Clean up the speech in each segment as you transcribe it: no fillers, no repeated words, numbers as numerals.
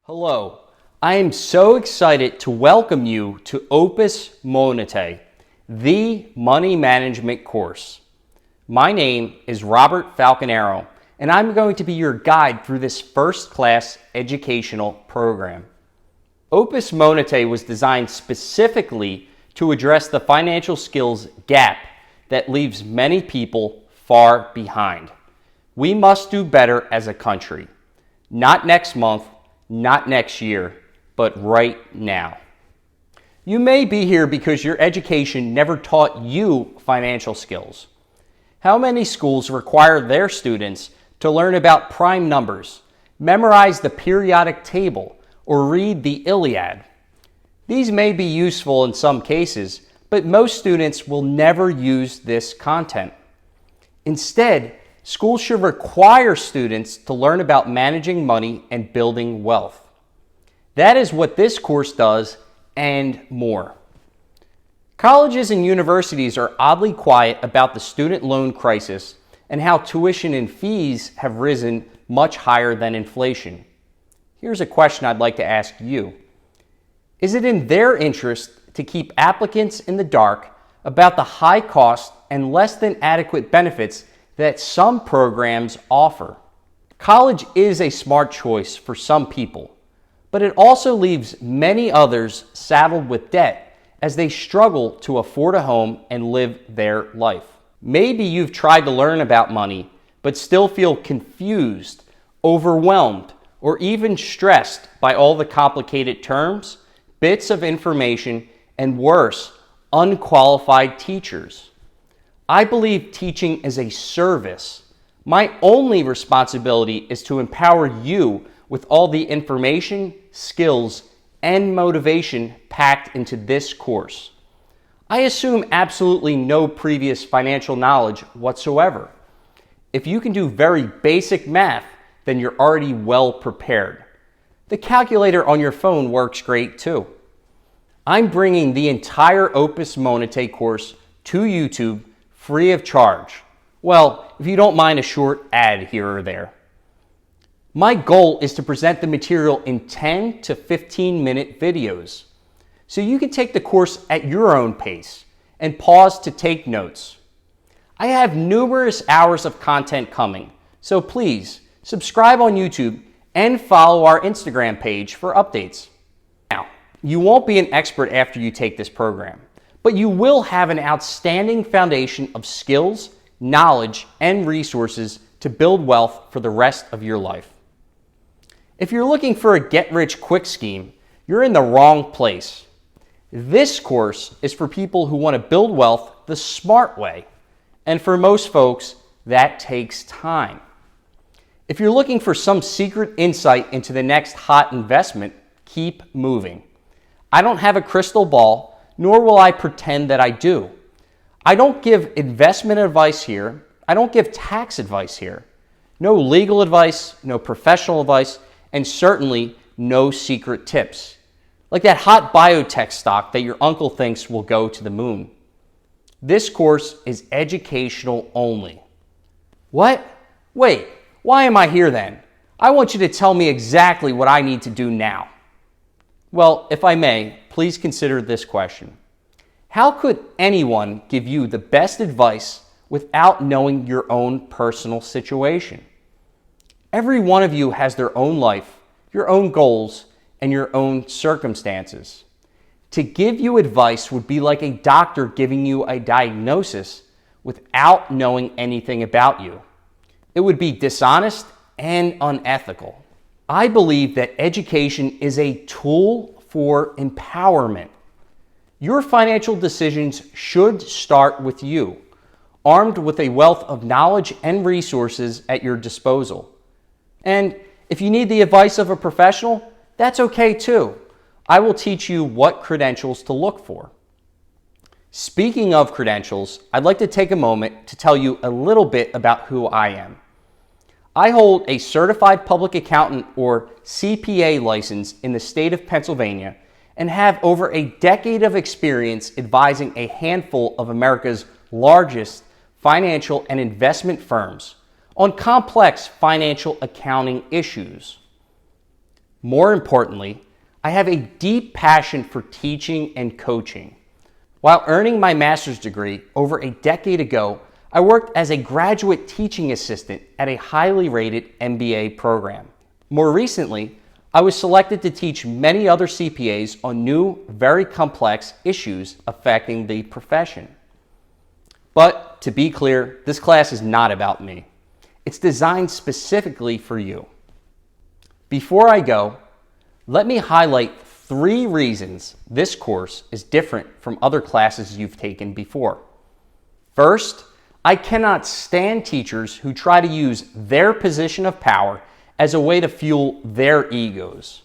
Hello, I am so excited to welcome you to Opus Monetae, the money management course. My name is Robert Falconero, and I'm going to be your guide through this first-class educational program. Opus Monetae was designed specifically to address the financial skills gap that leaves many people far behind. We must do better as a country, not next month, not next year, but right now. You may be here because your education never taught you financial skills. How many schools require their students to learn about prime numbers, memorize the periodic table, or read the Iliad? These may be useful in some cases, but most students will never use this content. Instead, schools should require students to learn about managing money and building wealth. That is what this course does and more. Colleges and universities are oddly quiet about the student loan crisis and how tuition and fees have risen much higher than inflation. Here's a question I'd like to ask you. Is it in their interest to keep applicants in the dark about the high cost and less than adequate benefits that some programs offer? College is a smart choice for some people, but it also leaves many others saddled with debt as they struggle to afford a home and live their life. Maybe you've tried to learn about money, but still feel confused, overwhelmed, or even stressed by all the complicated terms, bits of information, and worse, unqualified teachers. I believe teaching is a service. My only responsibility is to empower you with all the information, skills, and motivation packed into this course. I assume absolutely no previous financial knowledge whatsoever. If you can do very basic math, then you're already well prepared. The calculator on your phone works great too. I'm bringing the entire Opus Monetae course to YouTube free of charge. Well, if you don't mind a short ad here or there. My goal is to present the material in 10 to 15-minute videos, so you can take the course at your own pace and pause to take notes. I have numerous hours of content coming, so please subscribe on YouTube and follow our Instagram page for updates. Now, you won't be an expert after you take this program, but you will have an outstanding foundation of skills, knowledge, and resources to build wealth for the rest of your life. If you're looking for a get-rich-quick scheme, you're in the wrong place. This course is for people who want to build wealth the smart way, and for most folks, that takes time. If you're looking for some secret insight into the next hot investment, keep moving. I don't have a crystal ball, nor will I pretend that I do. I don't give investment advice here. I don't give tax advice here. No legal advice, no professional advice, and certainly no secret tips. Like that hot biotech stock that your uncle thinks will go to the moon. This course is educational only. What? Wait, why am I here then? I want you to tell me exactly what I need to do now. Well, if I may, please consider this question. How could anyone give you the best advice without knowing your own personal situation? Every one of you has their own life, your own goals, and your own circumstances. To give you advice would be like a doctor giving you a diagnosis without knowing anything about you. It would be dishonest and unethical. I believe that education is a tool for empowerment. Your financial decisions should start with you, armed with a wealth of knowledge and resources at your disposal. And if you need the advice of a professional, that's okay too. I will teach you what credentials to look for. Speaking of credentials, I'd like to take a moment to tell you a little bit about who I am. I hold a certified public accountant or CPA license in the state of Pennsylvania and have over a decade of experience advising a handful of America's largest financial and investment firms on complex financial accounting issues. More importantly, I have a deep passion for teaching and coaching. While earning my master's degree over a decade ago, I worked as a graduate teaching assistant at a highly rated MBA program. More recently, I was selected to teach many other CPAs on new, very complex issues affecting the profession. But to be clear, this class is not about me. It's designed specifically for you. Before I go, let me highlight 3 reasons this course is different from other classes you've taken before. First, I cannot stand teachers who try to use their position of power as a way to fuel their egos.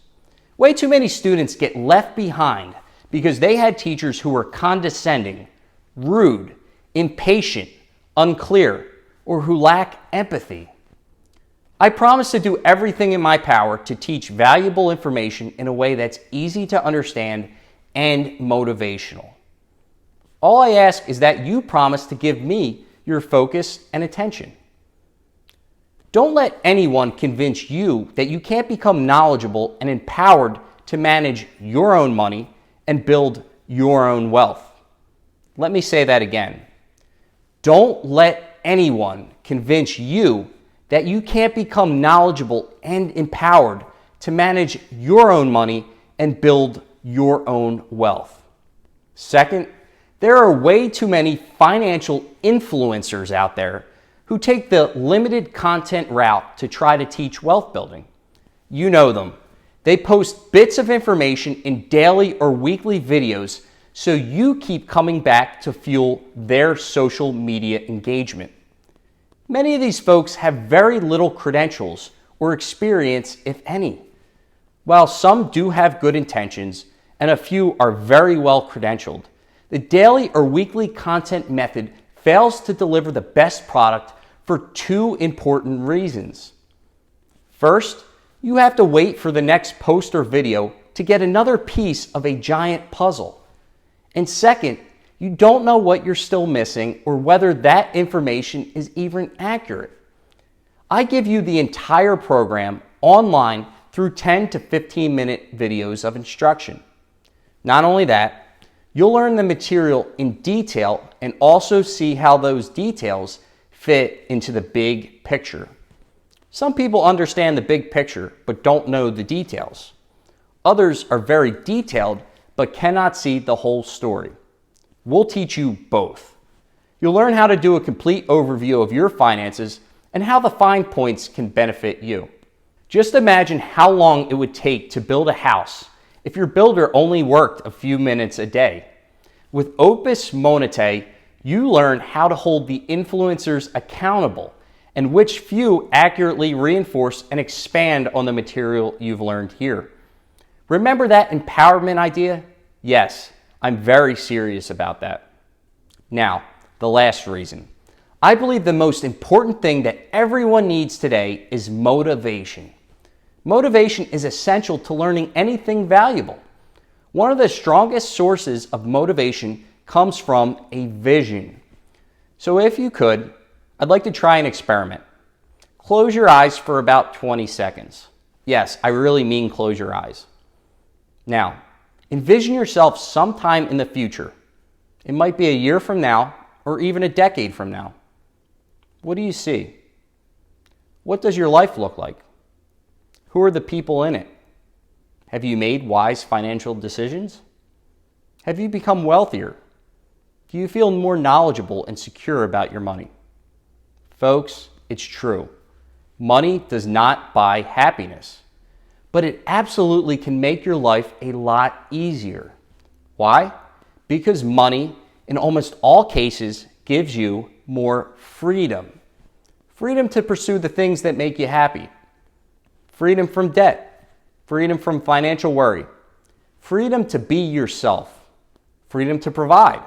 Way too many students get left behind because they had teachers who were condescending, rude, impatient, unclear, or who lack empathy. I promise to do everything in my power to teach valuable information in a way that's easy to understand and motivational. All I ask is that you promise to give me your focus and attention. Don't let anyone convince you that you can't become knowledgeable and empowered to manage your own money and build your own wealth. Let me say that again. Don't let anyone convince you that you can't become knowledgeable and empowered to manage your own money and build your own wealth. Second, there are way too many financial influencers out there who take the limited content route to try to teach wealth building. You know them. They post bits of information in daily or weekly videos so you keep coming back to fuel their social media engagement. Many of these folks have very little credentials or experience, if any. While some do have good intentions and a few are very well credentialed, the daily or weekly content method fails to deliver the best product for 2 important reasons. First, you have to wait for the next post or video to get another piece of a giant puzzle. And second, you don't know what you're still missing or whether that information is even accurate. I give you the entire program online through 10 to 15 minute videos of instruction. Not only that, you'll learn the material in detail and also see how those details fit into the big picture. Some people understand the big picture but don't know the details. Others are very detailed but cannot see the whole story. We'll teach you both. You'll learn how to do a complete overview of your finances and how the fine points can benefit you. Just imagine how long it would take to build a house if your builder only worked a few minutes a day. With Opus Monetae, you learn how to hold the influencers accountable and which few accurately reinforce and expand on the material you've learned here. Remember that empowerment idea? Yes, I'm very serious about that. Now, the last reason. I believe the most important thing that everyone needs today is motivation. Motivation is essential to learning anything valuable. One of the strongest sources of motivation comes from a vision. So if you could, I'd like to try an experiment. Close your eyes for about 20 seconds. Yes, I really mean close your eyes. Now, envision yourself sometime in the future. It might be a year from now or even a decade from now. What do you see? What does your life look like? Who are the people in it? Have you made wise financial decisions? Have you become wealthier? Do you feel more knowledgeable and secure about your money? Folks, it's true. Money does not buy happiness, but it absolutely can make your life a lot easier. Why? Because money, in almost all cases, gives you more freedom. Freedom to pursue the things that make you happy. Freedom from debt. Freedom from financial worry. Freedom to be yourself. Freedom to provide.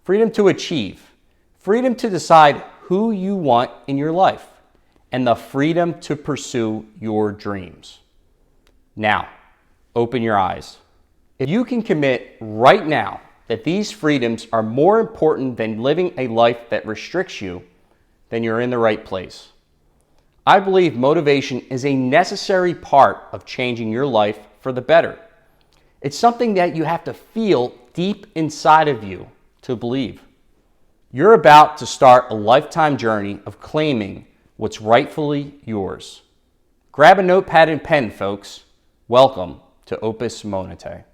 Freedom to achieve. Freedom to decide who you want in your life. And the freedom to pursue your dreams. Now, open your eyes. If you can commit right now that these freedoms are more important than living a life that restricts you, then you're in the right place. I believe motivation is a necessary part of changing your life for the better. It's something that you have to feel deep inside of you to believe. You're about to start a lifetime journey of claiming what's rightfully yours. Grab a notepad and pen, folks. Welcome to Opus Monetae.